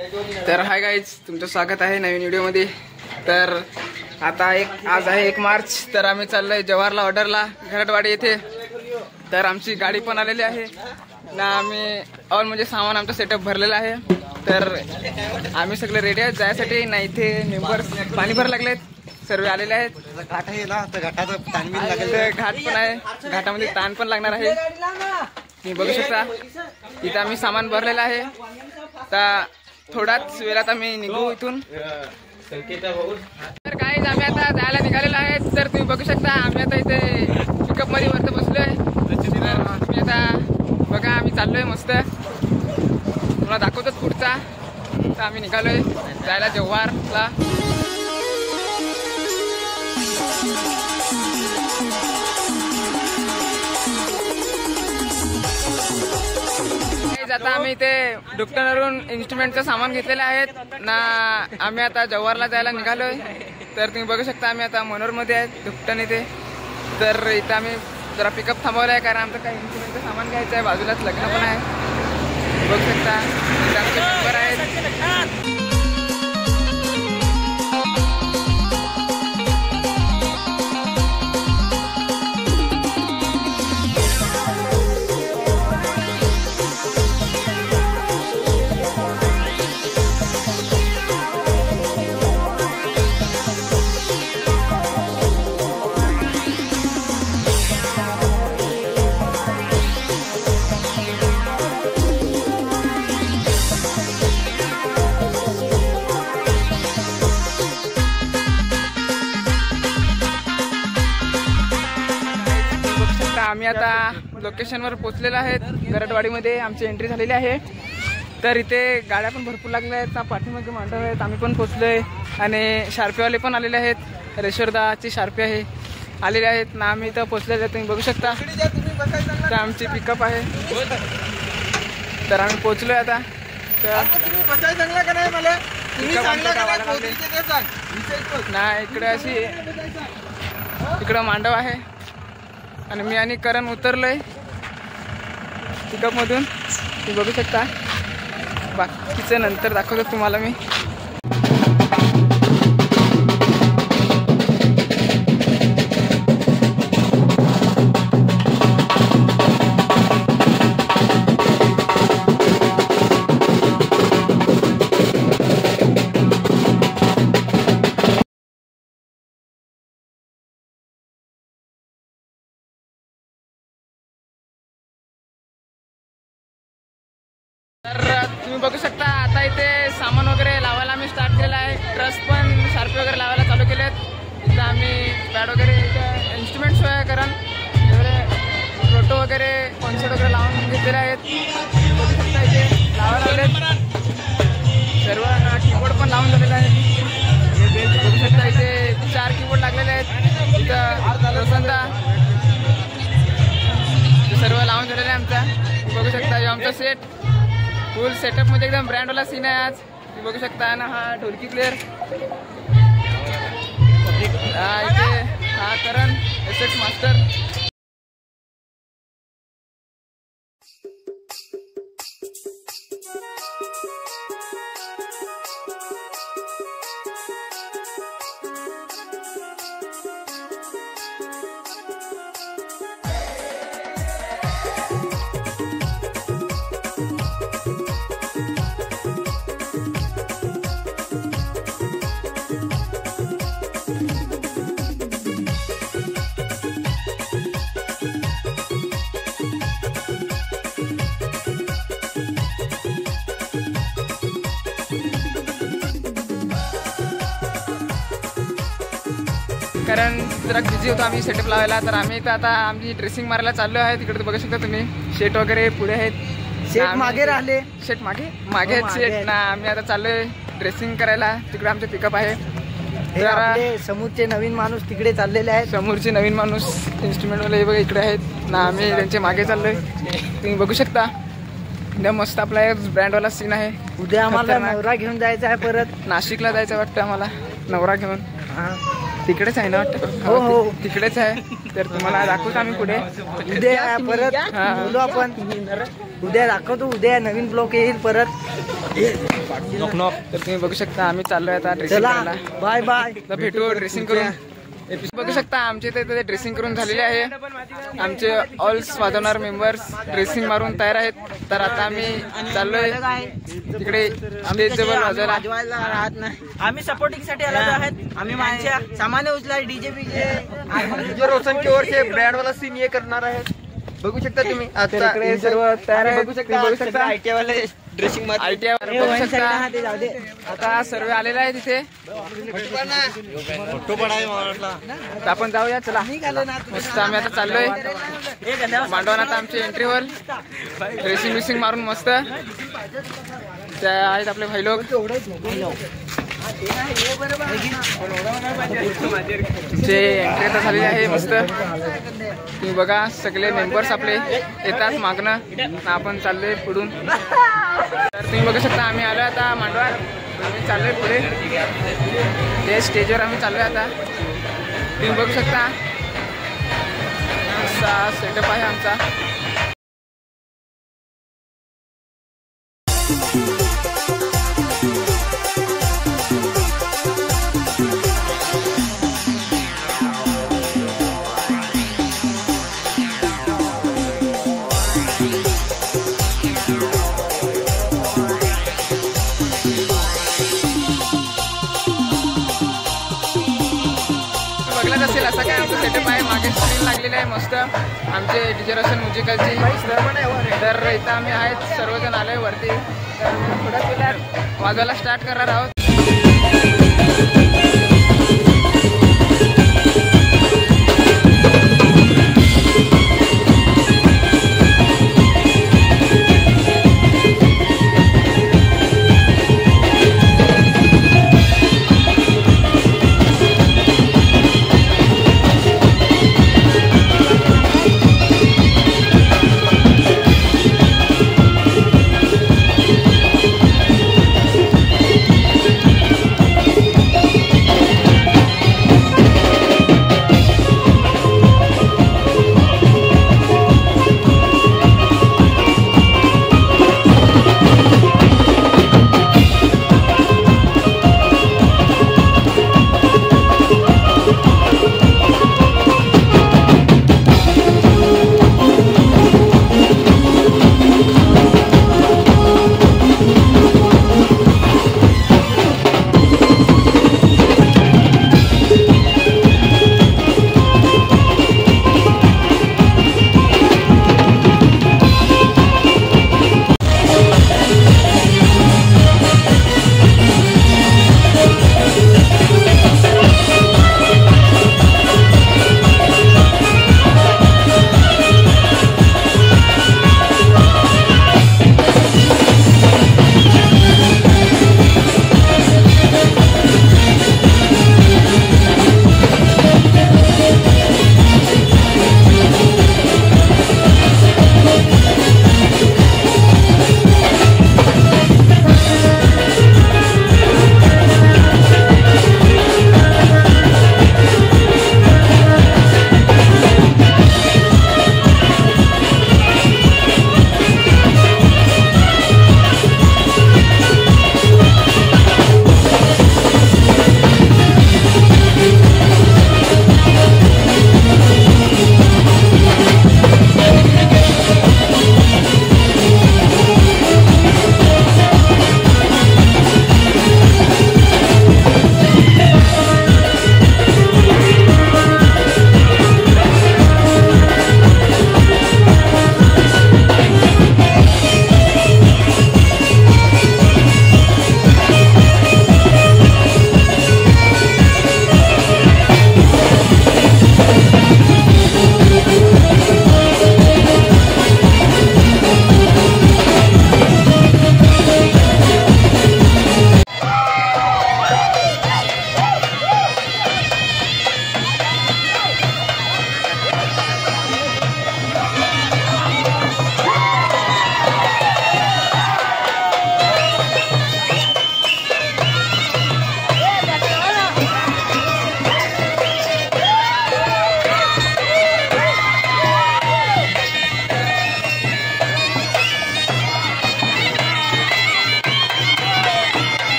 तर hi guys, तुमचं स्वागत आहे नवीन व्हिडिओमध्ये। तर आता आज आहे 1 मार्च। तर आम्ही चाललोय जवाहरला ऑर्डरला घरटवाडी येथे। तर आमची गाडी पण आलेली आहे ना, आम्ही ऑल म्हणजे सामान आमचा सेटअप भरलेला आहे। तर आम्ही सगळे रेडी आहेत जायसाठी ना। इथे मेंबर पाणी भर लागलेत, सर्व आलेले आहेत। घाट आहे ना, तर घाटाचं ताण लागेल, घाट पण आहे, घाटामध्ये ताण पण लागणार आहे। तुम्ही बघू शकता इथे आम्ही सामान भरलेलं आहे। तर थोडाच वेळात आम्ही निघू इथून। तर काहीच आम्ही आता जायला निघालेलो आहे। तर तुम्ही बघू शकता आम्ही आता इथे पिकअप मध्ये वरती बसलोय। तुम्ही आता बघा आम्ही चाललोय मस्त, तुम्हाला दाखवतोच पुढचा। तर आम्ही निघालोय जायला जव्हारला। आता आम्ही इथे डुकटनवरून इन्स्ट्रुमेंटचं सामान घेतलेलं आहेत ना। आम्ही आता जव्हारला जायला निघालोय। तर तुम्ही बघू शकता आम्ही आता मनोरमध्ये आहेत डुकटन इथे। तर इथं आम्ही जरा पिकअप थांबवलं आहे, कारण आमचं काही इन्स्ट्रुमेंटचं सामान घ्यायचं आहे। बाजूलाच लग्न पण आहे, बघू शकता इथे आमचे मेंबर आहेत। आम्ही आता लोकेशनवर पोहोचलेलो आहेत। गरटवाडीमध्ये आमची एंट्री झालेली आहे। तर इथे गाड्या पण भरपूर लागल्या आहेत ना, पाठीमागे मांडव आहेत। आम्ही पण पोहोचलोय आणि शार्पीवाले पण आलेले आहेत। रेश्वरदाची शार्पी आहे आलेले आहेत ना। आम्ही इथं पोहोचलेले आहेत, तुम्ही बघू शकता। तर आमची पिकअप आहे। तर आम्ही पोहोचलोय आता। नाही इकडे अशी इकडं मांडव आहे आणि मी आणि करण उतरलोय पिकअप मधून, तुम्ही बघू शकता। बाकीचं नंतर दाखवतो तुम्हाला मी। तर तुम्ही बघू शकता आता इथे सामान वगैरे लावायला आम्ही स्टार्ट केलेला आहे। ट्रस पण शार्पी वगैरे लावायला चालू केले आहेत। इथं आम्ही पॅड वगैरे इथं इन्स्ट्रुमेंट्स वगैरे करण फोटो वगैरे कॉन्सर्ट वगैरे लावून घेतलेले आहेत। बघू शकता इथे लावायला लागलेत सर्व ना। कीबोर्ड पण लावून झालेला आहे। बघू शकता इथे 4 कीबोर्ड लागलेले आहेत। इथं रोसंदा सर्व लावून झालेलं आहे आमचा। बघू शकता हे आमचा सेट फुल सेटअप मध्ये एकदम ब्रँडवाला सीन आहे आज। तुम्ही बघू शकता ना, हा ढोलकी प्लेअर, इथे हा करण एसएक्स मास्टर। कारण जरा बिझी होतो आम्ही सेटअप लावायला। तर आम्ही इथं आता आमची ड्रेसिंग मारायला चाललो आहे। तिकडे बघू शकता तुम्ही शेट वगैरे पुढे आहेत, शेट मागे राहिले, शेट मागे आहेत शेट ना। आम्ही आता चाललोय ड्रेसिंग करायला, तिकडे आमचे पिकअप आहे। आपले समोरचे नवीन माणूस तिकडे चाललेले आहेत। समोरचे नवीन माणूस इन्स्ट्रुमेंट वाले बघा इकडे आहेत ना। आम्ही त्यांचे मागे चाललोय, तुम्ही बघू शकता। एकदम मस्त आपला ब्रँडवाला सीन आहे। उद्या आम्हाला नवरा घेऊन जायचा आहे, परत नाशिकला जायचं वाटतं आम्हाला नवरा घेऊन। तिकडेच आहे ना वाटतं? हो हो तिकडेच आहे। तर तुम्हाला दाखवतो आम्ही पुढे उद्या परत बोलू आपण। उद्या दाखवतो, उद्या नवीन ब्लॉग येईल परत। तर तुम्ही बघू शकता आम्ही चाललोय आता ड्रेसिंग चला करायला. Bye bye. तर भेटू ड्रेसिंग करून. बघू शकता आमचे इथे ड्रेसिंग करून झालेले आहे. आमचे ऑल वाजवणार मेंबर्स ड्रेसिंग मारून तयार आहेत. तर आता आम्ही चाललोय तिकडे स्टेज जवळ वाजवायला. राहत नाही. आम्ही सपोर्टिंग साठी आलेलो आहेत. आम्ही माणच्या सामान्य उचला डीजे बीजे रोशन केवर से ब्रँड वाला सीन ये करणार आहेत. बघू शकता तुम्ही तर इकडे सर्व तयार आहेत. बघू शकता आयटीआय वाले ड्रेसिंग मध्ये आयटीआय बघू शकता. आता सर्व आलेला आहे तिथे. तर आपण जाऊया चला. मस्त आम्ही आता चाललोय मांडवान. आता आमची एंट्री होल ड्रेसिंग बिसिंग मारून मस्त त्या आहेत आपले भाई लोक. जे एंट्री आता झालेली आहे मस्त. तुम्ही बघा सगळे मेंबर्स आपले येतात मागणं. आपण चाललोय पुढून. तर तुम्ही बघू शकता आम्ही आलो आता मांडवार. आम्ही चाललोय पुढे ते स्टेजवर आम्ही चाललोय आता. तुम्ही बघू शकता असा सेटअप आहे आमचा. बघलाच असेल असं काय आमचं सेटअप आहे. मागे स्क्रीन लागलेली आहे मस्त आमचे डीजे रोशन म्युझिकलची. तर इथं आम्ही आहेत सर्वजण आलोय वरती. तर थोड्याच वेळात वाजवायला स्टार्ट करणार आहोत.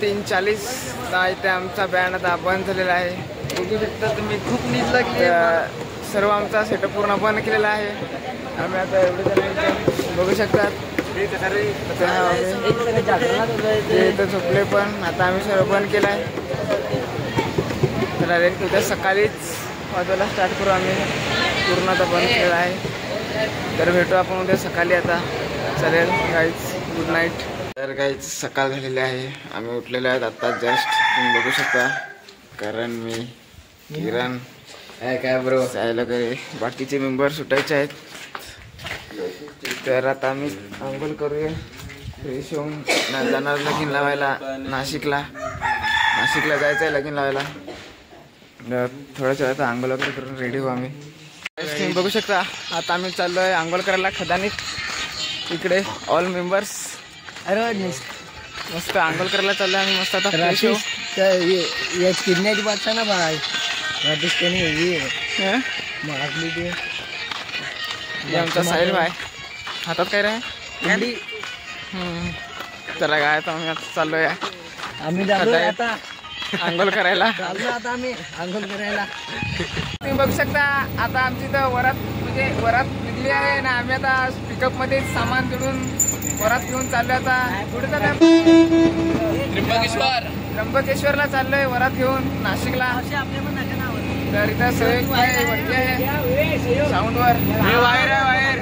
3:40 इथे आमचा बँड आता बंद झालेला आहे. बघू शकता तुम्ही, खूप नीट लागली. सर्व आमचा सेटअप पूर्ण बंद केलेला आहे. आम्ही आता एवढे जण बघू शकतात. ते इथं झोपले पण आता आम्ही सर्व बंद केलं आहे. तर डायरेक्ट उद्या सकाळीच वाजवायला स्टार्ट करू. आम्ही पूर्ण आता बंद केलेला आहे. तर भेटू आपण उद्या सकाळी. आता चालेल गाईज, गुड नाईट. तर गाईज सकाळ झालेली आहे. आम्ही उठलेले आहेत आता जस्ट, तुम्ही बघू शकता. कारण मी, किरण, काय बरोबर जायला वगैरे बाकीचे मेंबर सुटायचे आहेत. तर आता आम्ही अंघोळ करूया, फ्रेश होऊन जाणार लगीन लावायला नाशिकला. नाशिकला जायचं आहे लगीन लावायला. थोड्याच वेळात अंघोळ वगैरे करून रेडी होऊ आम्ही. तुम्ही बघू शकता आता आम्ही चाललो आहे अंघोळ करायला खदानीत. इकडे ऑल मेंबर्स मस्त अंघोळ करायला चाललो आहे आम्ही. मस्त आता फ्रेश होऊ. किडनॅची बात ना भाई, राजस्थानी मारली ते. हे आमचा साहिल भाई हातात काय रे. चला काय आता आम्ही आता चाललोय. आम्ही जातोय आता अंघोळ करायला. आता आम्ही अंघोळ करायला. तुम्ही बघू शकता आता आमची इथं वरात, म्हणजे वरात निघली आहे ना. आम्ही आता पिकअप मध्ये सामान जोडून वरात घेऊन चाललोय. आता कुठे चाललोय? त्र्यंबकेश्वरला चाललोय वरात घेऊन नाशिकला. तर इथं सहयोग वरती आहे साऊंड वर. बाहेर आहे, बाहेर.